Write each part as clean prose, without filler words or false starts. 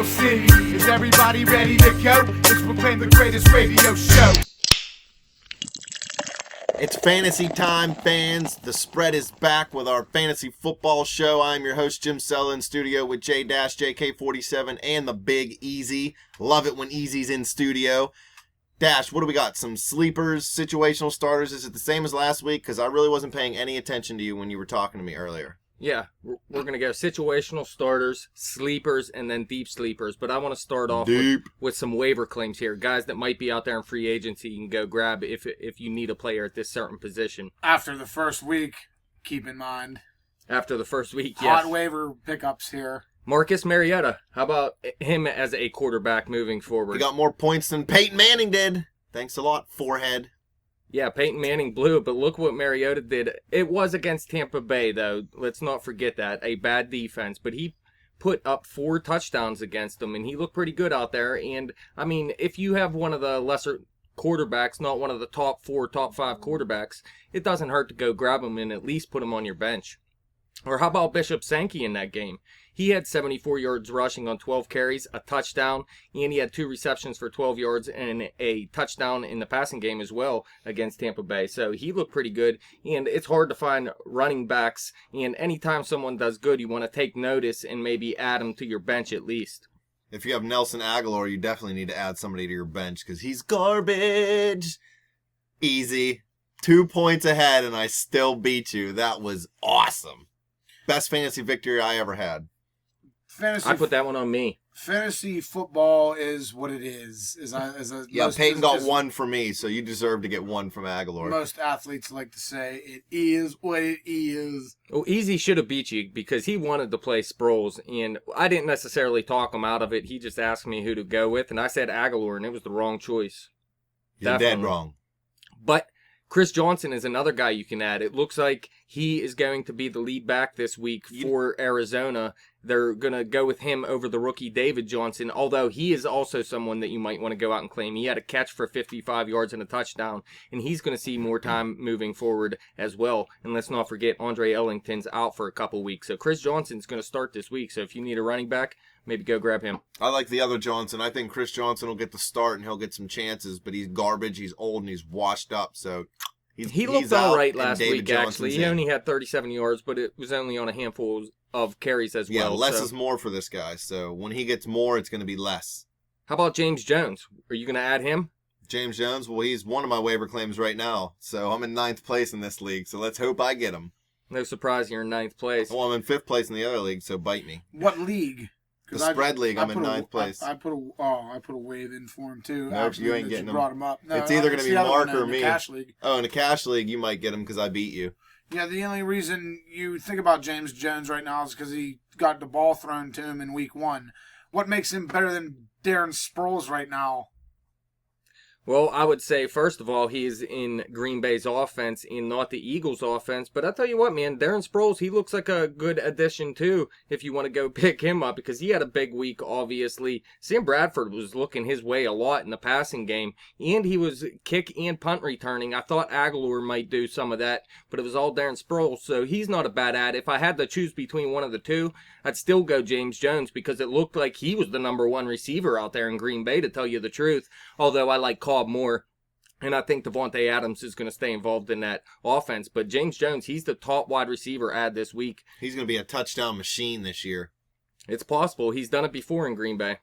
Steel City. Is everybody ready to go? Let's proclaim the greatest radio show. It's fantasy time, fans. The spread is back with our fantasy football show. I'm your host, Jim Sella, in studio with J-JK47 and the Big Easy. Love it when Easy's in studio. Dash, what do we got? Some sleepers, situational starters. Is it the same as last week? Because I really wasn't paying any attention to you when you were talking to me earlier. Yeah, we're going to go situational starters, sleepers, and then deep sleepers. But I want to start off with some waiver claims here. Guys that might be out there in free agency, you can go grab if you need a player at this certain position. After the first week, keep in mind. After the first week, yes. Hot waiver pickups here. Marcus Mariota, how about him as a quarterback moving forward? He got more points than Peyton Manning did. Thanks a lot, forehead. Yeah, Peyton Manning blew it, but look what Mariota did. It was against Tampa Bay, though. Let's not forget that. A bad defense, but he put up 4 touchdowns against them, and he looked pretty good out there. And, I mean, if you have one of the lesser quarterbacks, not one of the top 4, top 5 quarterbacks, it doesn't hurt to go grab him and at least put him on your bench. Or how about Bishop Sankey in that game? He had 74 yards rushing on 12 carries, a touchdown, and he had 2 receptions for 12 yards and a touchdown in the passing game as well against Tampa Bay. So he looked pretty good, and it's hard to find running backs, and anytime someone does good, you want to take notice and maybe add him to your bench at least. If you have Nelson Aguilar, you definitely need to add somebody to your bench because he's garbage. Easy. 2 points ahead, and I still beat you. That was awesome. Best fantasy victory I ever had. I put that one on me. Fantasy football is what it is. Peyton got 1 for me, so you deserve to get 1 from Aguilar. Most athletes like to say, it is what it is. Well, Easy should have beat you because he wanted to play Sproles, and I didn't necessarily talk him out of it. He just asked me who to go with, and I said Aguilar, and it was the wrong choice. You're dead wrong. But Chris Johnson is another guy you can add. It looks like he is going to be the lead back this week for Arizona. They're going to go with him over the rookie David Johnson, although he is also someone that you might want to go out and claim. He had a catch for 55 yards and a touchdown, and he's going to see more time moving forward as well. And let's not forget, Andre Ellington's out for a couple weeks. So Chris Johnson's going to start this week. So if you need a running back, maybe go grab him. I like the other Johnson. I think Chris Johnson will get the start, and he'll get some chances, but he's garbage. He's old, and he's washed up, so he looked all right last week, actually. He only had 37 yards, but it was only on a handful of carries as well. Yeah, less is more for this guy. So when he gets more, it's going to be less. How about James Jones? Are you going to add him? James Jones? Well, he's one of my waiver claims right now. So I'm in 9th place in this league. So let's hope I get him. No surprise you're in 9th place. Well, I'm in 5th place in the other league, so bite me. What league? The spread league, I'm in 9th place. I put a wave in for him too. No, you ain't getting him. Brought him up. No, it's either going to be Mark or me. Cash league. Oh, in a cash league, you might get him because I beat you. Yeah, the only reason you think about James Jones right now is because he got the ball thrown to him in week 1. What makes him better than Darren Sproles right now? Well, I would say, first of all, he is in Green Bay's offense and not the Eagles' offense. But I tell you what, man, Darren Sproles, he looks like a good addition, too, if you want to go pick him up, because he had a big week, obviously. Sam Bradford was looking his way a lot in the passing game, and he was kick and punt returning. I thought Aguilar might do some of that, but it was all Darren Sproles, so he's not a bad ad. If I had to choose between one of the two, I'd still go James Jones, because it looked like he was the number 1 receiver out there in Green Bay, to tell you the truth, although I like Cobb more. And I think Devontae Adams is going to stay involved in that offense. But James Jones, he's the top wide receiver ad this week. He's going to be a touchdown machine this year. It's possible. He's done it before in Green Bay.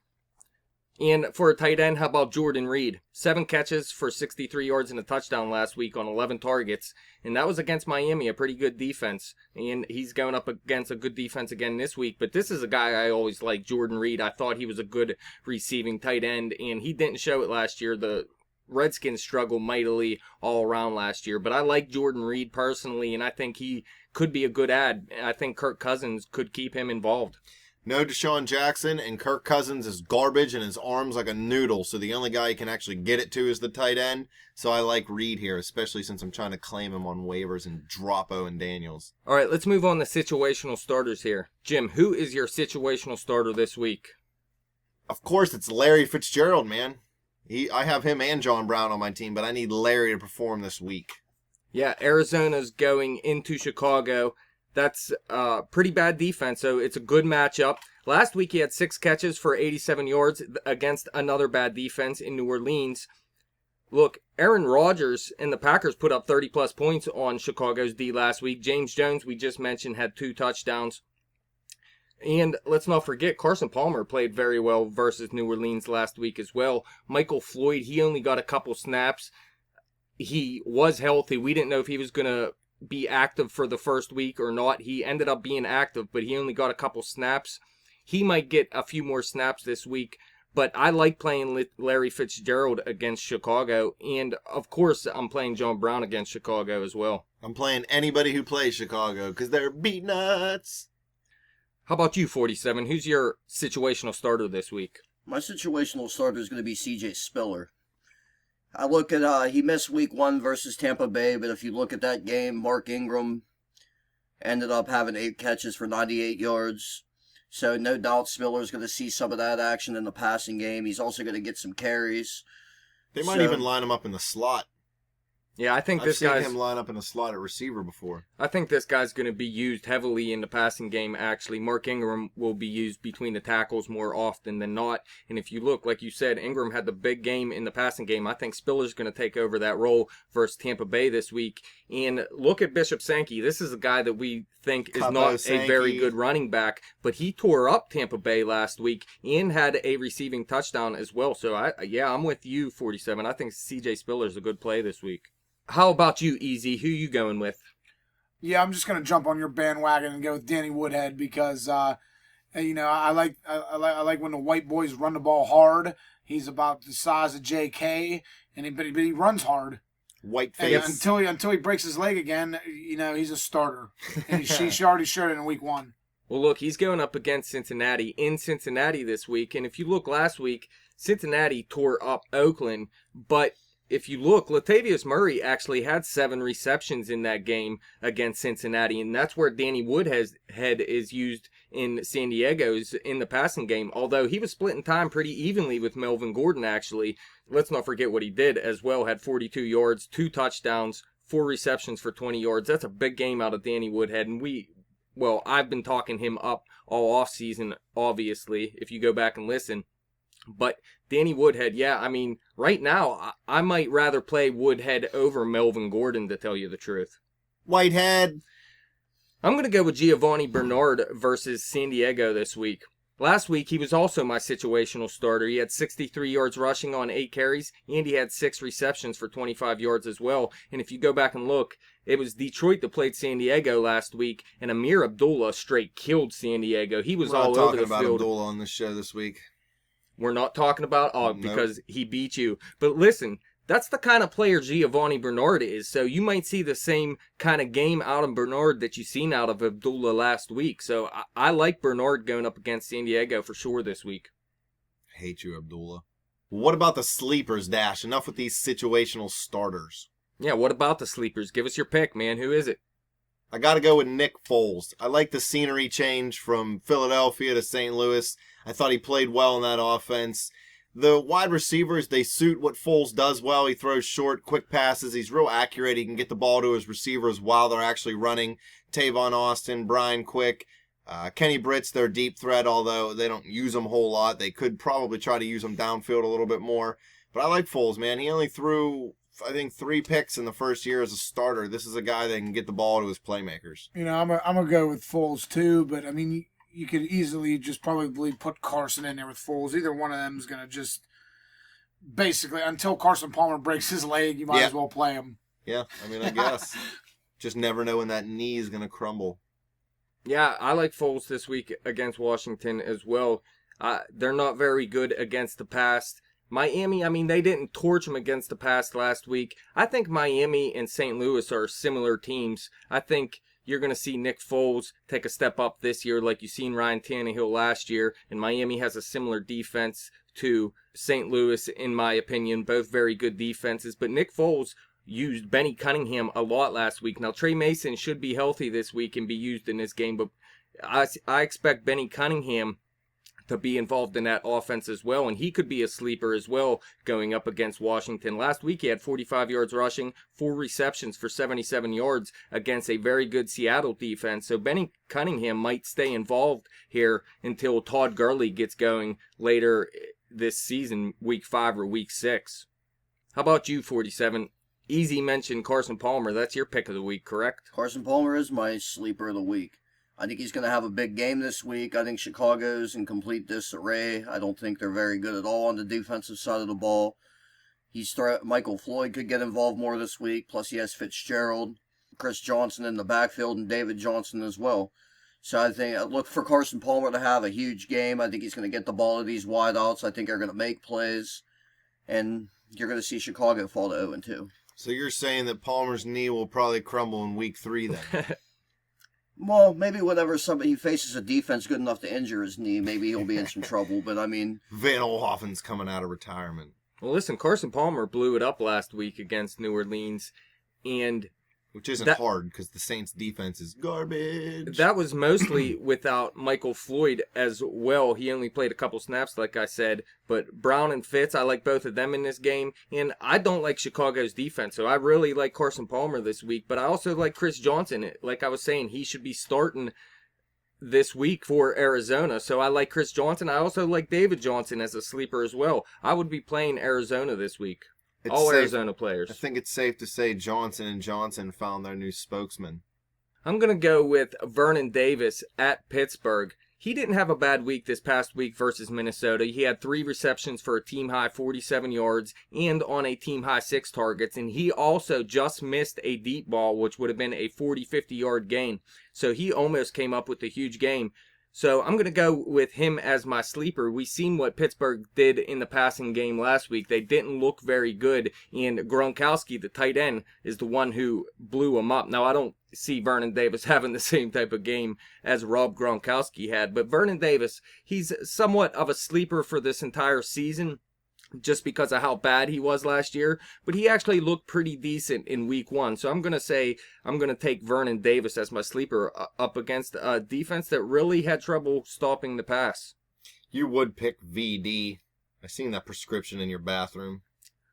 And for a tight end, how about Jordan Reed? 7 catches for 63 yards and a touchdown last week on 11 targets. And that was against Miami, a pretty good defense. And he's going up against a good defense again this week. But this is a guy I always like, Jordan Reed. I thought he was a good receiving tight end, and he didn't show it last year. The Redskins struggled mightily all around last year. But I like Jordan Reed personally, and I think he could be a good ad. I think Kirk Cousins could keep him involved. No Deshaun Jackson, and Kirk Cousins is garbage, and his arm's like a noodle, so the only guy he can actually get it to is the tight end. So I like Reed here, especially since I'm trying to claim him on waivers and drop Owen Daniels. All right, let's move on to situational starters here. Jim, who is your situational starter this week? Of course, it's Larry Fitzgerald, man. I have him and John Brown on my team, but I need Larry to perform this week. Yeah, Arizona's going into Chicago. That's pretty bad defense, so it's a good matchup. Last week he had 6 catches for 87 yards against another bad defense in New Orleans. Look, Aaron Rodgers and the Packers put up 30-plus points on Chicago's D last week. James Jones, we just mentioned, had 2 touchdowns. And let's not forget, Carson Palmer played very well versus New Orleans last week as well. Michael Floyd, he only got a couple snaps. He was healthy. We didn't know if he was going to be active for the first week or not. He ended up being active, but he only got a couple snaps. He might get a few more snaps this week, but I like playing Larry Fitzgerald against Chicago, and of course I'm playing John Brown against Chicago as well. I'm playing anybody who plays Chicago because they're beat nuts. How about you, 47? Who's your situational starter this week? My situational starter is going to be C.J. Spiller. I look at, he missed week 1 versus Tampa Bay, but if you look at that game, Mark Ingram ended up having 8 catches for 98 yards. So no doubt Spiller's going to see some of that action in the passing game. He's also going to get some carries. They might even line him up in the slot. Yeah, I think I've seen him line up in the slot at receiver before. I think this guy's going to be used heavily in the passing game, actually. Mark Ingram will be used between the tackles more often than not. And if you look, like you said, Ingram had the big game in the passing game. I think Spiller's going to take over that role versus Tampa Bay this week. And look at Bishop Sankey. This is a guy that we think is not a very good running back, but he tore up Tampa Bay last week and had a receiving touchdown as well. So, I'm with you, 47. I think C.J. Spiller's a good play this week. How about you, Easy? Who you going with? Yeah, I'm just gonna jump on your bandwagon and go with Danny Woodhead because I like when the white boys run the ball hard. He's about the size of J.K. but he runs hard. White face. Until he breaks his leg again, he's a starter. And she already showed it in week 1. Well, look, he's going up against Cincinnati in Cincinnati this week, and if you look last week, Cincinnati tore up Oakland, but if you look, Latavius Murray actually had 7 receptions in that game against Cincinnati, and that's where Danny Woodhead is used in San Diego's in the passing game, although he was splitting time pretty evenly with Melvin Gordon, actually. Let's not forget what he did as well. Had 42 yards, 2 touchdowns, 4 receptions for 20 yards. That's a big game out of Danny Woodhead, and I've been talking him up all offseason, obviously, if you go back and listen. But Danny Woodhead, right now, I might rather play Woodhead over Melvin Gordon, to tell you the truth. Whitehead. I'm going to go with Giovani Bernard versus San Diego this week. Last week, he was also my situational starter. He had 63 yards rushing on 8 carries, and he had 6 receptions for 25 yards as well. And if you go back and look, it was Detroit that played San Diego last week, and Amir Abdullah straight killed San Diego. He was all over the field. We're not talking about Abdullah on this show this week. We're not talking about Og because he beat you. But listen, that's the kind of player Giovani Bernard is. So you might see the same kind of game out of Bernard that you've seen out of Abdullah last week. So I like Bernard going up against San Diego for sure this week. Hate you, Abdullah. What about the sleepers, Dash? Enough with these situational starters. Yeah, what about the sleepers? Give us your pick, man. Who is it? I got to go with Nick Foles. I like the scenery change from Philadelphia to St. Louis. I thought he played well in that offense. The wide receivers, they suit what Foles does well. He throws short, quick passes. He's real accurate. He can get the ball to his receivers while they're actually running. Tavon Austin, Brian Quick, Kenny Britt's their deep threat, although they don't use him a whole lot. They could probably try to use him downfield a little bit more. But I like Foles, man. He only threw, I think, 3 picks in the first year as a starter. This is a guy that can get the ball to his playmakers. I'm going to go with Foles too, but, you could easily just probably put Carson in there with Foles. Either one of them is going to just basically, until Carson Palmer breaks his leg, you might as well play him. Yeah, I guess. Just never know when that knee is going to crumble. Yeah, I like Foles this week against Washington as well. They're not very good against the pass. Miami, they didn't torch them against the pass last week. I think Miami and St. Louis are similar teams. I think you're going to see Nick Foles take a step up this year like you've seen Ryan Tannehill last year. And Miami has a similar defense to St. Louis, in my opinion. Both very good defenses. But Nick Foles used Benny Cunningham a lot last week. Now, Trey Mason should be healthy this week and be used in this game. But I expect Benny Cunningham to be involved in that offense as well, and he could be a sleeper as well going up against Washington. Last week he had 45 yards rushing, 4 receptions for 77 yards against a very good Seattle defense. So Benny Cunningham might stay involved here until Todd Gurley gets going later this season, week 5 or week 6. How about you, 47? Easy mentioned Carson Palmer. That's your pick of the week, correct? Carson Palmer is my sleeper of the week. I think he's going to have a big game this week. I think Chicago's in complete disarray. I don't think they're very good at all on the defensive side of the ball. Michael Floyd could get involved more this week. Plus he has Fitzgerald, Chris Johnson in the backfield, and David Johnson as well. So I think I look for Carson Palmer to have a huge game. I think he's going to get the ball to these wideouts. I think they're going to make plays. And you're going to see Chicago fall to 0-2. So you're saying that Palmer's knee will probably crumble in week 3 then? Well, maybe whenever he faces a defense good enough to injure his knee, maybe he'll be in some trouble. But, I mean... Van Olhoffen's coming out of retirement. Well, listen, Carson Palmer blew it up last week against New Orleans, and... Which isn't hard, because the Saints' defense is garbage. That was mostly without Michael Floyd as well. He only played a couple snaps, like I said. But Brown and Fitz, I like both of them in this game. And I don't like Chicago's defense, so I really like Carson Palmer this week. But I also like Chris Johnson. Like I was saying, he should be starting this week for Arizona. So I like Chris Johnson. I also like David Johnson as a sleeper as well. I would be playing Arizona this week. All Arizona players. I think it's safe to say Johnson & Johnson found their new spokesman. I'm going to go with Vernon Davis at Pittsburgh. He didn't have a bad week this past week versus Minnesota. He had 3 receptions for a team-high 47 yards and on a team-high 6 targets. And he also just missed a deep ball, which would have been a 40-50-yard gain. So he almost came up with a huge game. So I'm going to go with him as my sleeper. We've seen what Pittsburgh did in the passing game last week. They didn't look very good, and Gronkowski, the tight end, is the one who blew him up. Now, I don't see Vernon Davis having the same type of game as Rob Gronkowski had, but Vernon Davis, he's somewhat of a sleeper for this entire season, just because of how bad he was last year, but he actually looked pretty decent in week 1. So I'm going to take Vernon Davis as my sleeper up against a defense that really had trouble stopping the pass. You would pick VD. I seen that prescription in your bathroom.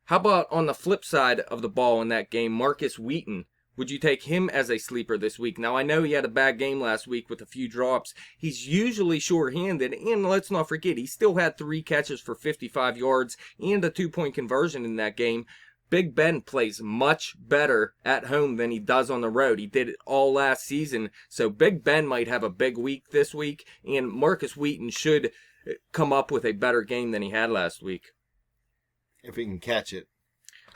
How about on the flip side of the ball in that game, Marcus Wheaton? Would you take him as a sleeper this week? Now, I know he had a bad game last week with a few drops. He's usually sure-handed, and let's not forget, he still had 3 catches for 55 yards and a 2-point conversion in that game. Big Ben plays much better at home than he does on the road. He did it all last season, so Big Ben might have a big week this week, and Marcus Wheaton should come up with a better game than he had last week. If he can catch it.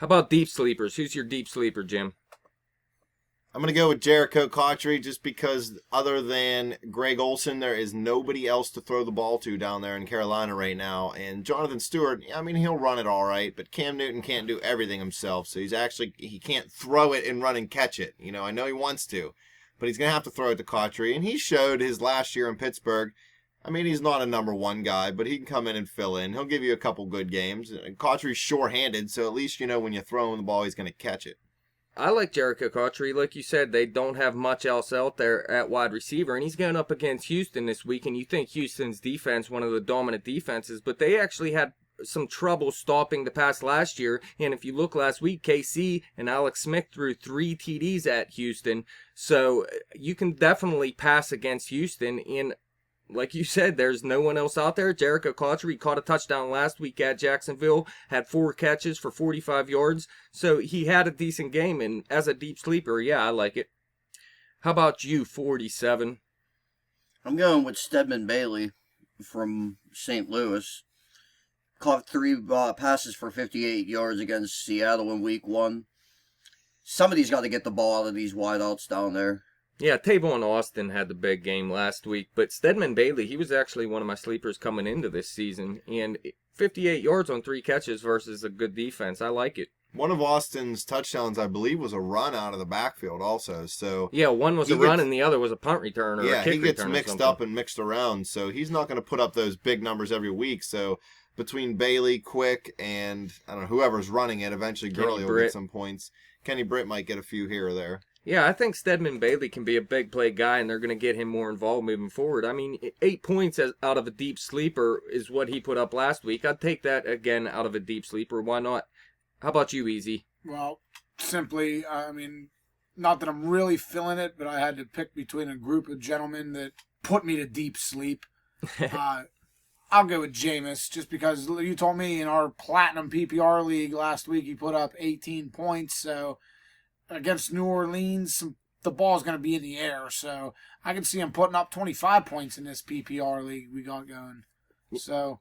How about deep sleepers? Who's your deep sleeper, Jim? I'm going to go with Jericho Cotchery just because other than Greg Olsen, there is nobody else to throw the ball to down there in Carolina right now. And Jonathan Stewart, I mean, he'll run it all right, but Cam Newton can't do everything himself. So he can't throw it and run and catch it. You know, I know he wants to, but he's going to have to throw it to Cotchery. And he showed his last year in Pittsburgh. I mean, he's not a number 1 guy, but he can come in and fill in. He'll give you a couple good games. Cotchery's sure-handed, so at least you know when you throw him the ball, he's going to catch it. I like Jericho Cotchery. Like you said, they don't have much else out there at wide receiver, and he's going up against Houston this week, and you think Houston's defense, one of the dominant defenses, but they actually had some trouble stopping the pass last year, and if you look last week, KC and Alex Smith threw 3 TDs at Houston, so you can definitely pass against Houston, and like you said, there's no one else out there. Jericho Cotchery caught a touchdown last week at Jacksonville, had 4 catches for 45 yards. So he had a decent game, and as a deep sleeper, yeah, I like it. How about you, 47? I'm going with Stedman Bailey from St. Louis. Caught 3 passes for 58 yards against Seattle in week 1. Somebody's got to get the ball out of these wideouts down there. Yeah, Tavon Austin had the big game last week, but Stedman Bailey, he was actually one of my sleepers coming into this season, and 58 yards on 3 catches versus a good defense. I like it. One of Austin's touchdowns, I believe, was a run out of the backfield also. So yeah, one was a run and the other was a punt return or a kick return. Yeah, he gets mixed up and mixed around, so he's not going to put up those big numbers every week. So between Bailey, Quick, and I don't know whoever's running it, eventually Gurley will get some points. Kenny Britt might get a few here or there. Yeah, I think Stedman Bailey can be a big play guy, and they're going to get him more involved moving forward. I mean, 8 points out of a deep sleeper is what he put up last week. I'd take that again out of a deep sleeper. Why not? How about you, Easy? Well, simply, I mean, not that I'm really feeling it, but I had to pick between a group of gentlemen that put me to deep sleep. I'll go with Jameis, just because you told me in our Platinum PPR League last week he put up 18 points, so against New Orleans, the ball's going to be in the air, so I can see him putting up 25 points in this PPR league we got going. So,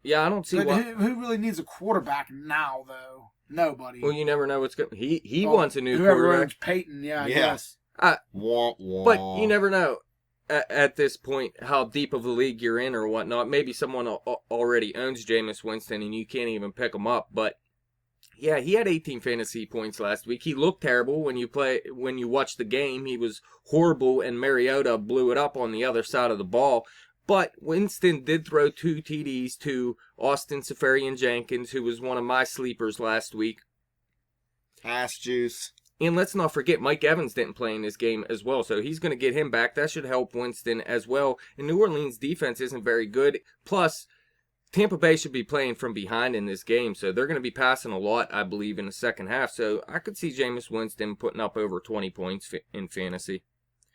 yeah, I don't see why. Who really needs a quarterback now, though? Nobody. Well, you never know what's going. He wants a new whoever quarterback. owns Peyton, yeah, Yes. But you never know at this point how deep of a league you're in or whatnot. Maybe someone already owns Jameis Winston and you can't even pick him up, but. Yeah, he had 18 fantasy points last week. He looked terrible when you watch the game. He was horrible, and Mariota blew it up on the other side of the ball. But Winston did throw 2 TDs to Austin Seferian-Jenkins, who was one of my sleepers last week. Ass juice. And let's not forget, Mike Evans didn't play in this game as well, so he's going to get him back. That should help Winston as well. And New Orleans' defense isn't very good. Plus, Tampa Bay should be playing from behind in this game, so they're going to be passing a lot, I believe, in the second half. So I could see Jameis Winston putting up over 20 points in fantasy.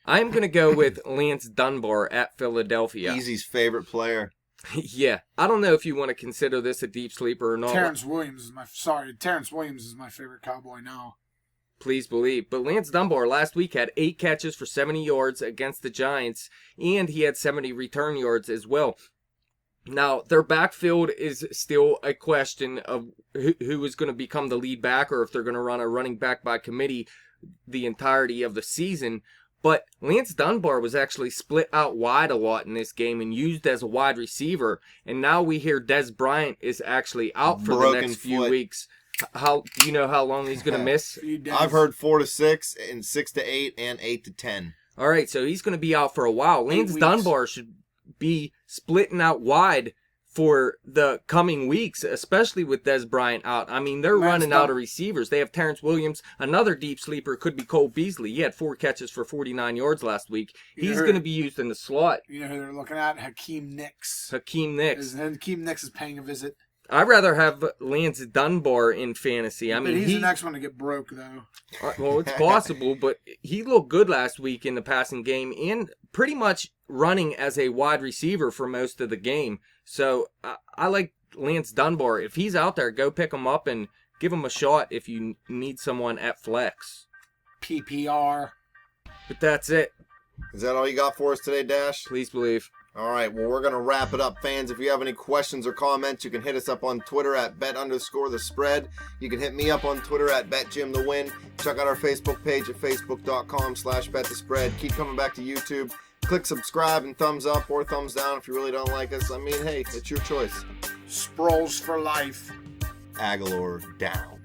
I'm going to go with Lance Dunbar at Philadelphia. Easy's favorite player. Yeah, I don't know if you want to consider this a deep sleeper or not. Terrence Williams is my favorite Cowboy now. Please believe. But Lance Dunbar last week had 8 catches for 70 yards against the Giants, and he had 70 return yards as well. Now, their backfield is still a question of who is going to become the lead back or if they're going to run a running back by committee the entirety of the season. But Lance Dunbar was actually split out wide a lot in this game and used as a wide receiver. And now we hear Dez Bryant is actually out for the next few weeks. Do you know how long he's going to miss? I've heard 4 to 6 and 6 to 8 and 8 to 10. All right, so he's going to be out for a while. Lance Dunbar should be splitting out wide for the coming weeks, especially with Dez Bryant out. I mean, they're running out of receivers. They have Terrence Williams. Another deep sleeper could be Cole Beasley. He had 4 catches for 49 yards last week. He's going to be used in the slot. You know who they're looking at? Hakeem Nicks. Hakeem Nicks is paying a visit. I'd rather have Lance Dunbar in fantasy. I mean, he's the next one to get broke, though. Well, it's possible, but he looked good last week in the passing game and pretty much running as a wide receiver for most of the game. So I like Lance Dunbar. If he's out there, go pick him up and give him a shot if you need someone at flex. PPR. But that's it. Is that all you got for us today, Dash? Please believe. All right, well, we're going to wrap it up, fans. If you have any questions or comments, you can hit us up on Twitter at bet_the_spread. You can hit me up on Twitter at betjimthewin. Check out our Facebook page at facebook.com/betthespread. Keep coming back to YouTube. Click subscribe and thumbs up or thumbs down if you really don't like us. I mean, hey, it's your choice. Sproles for life. Aguilar down.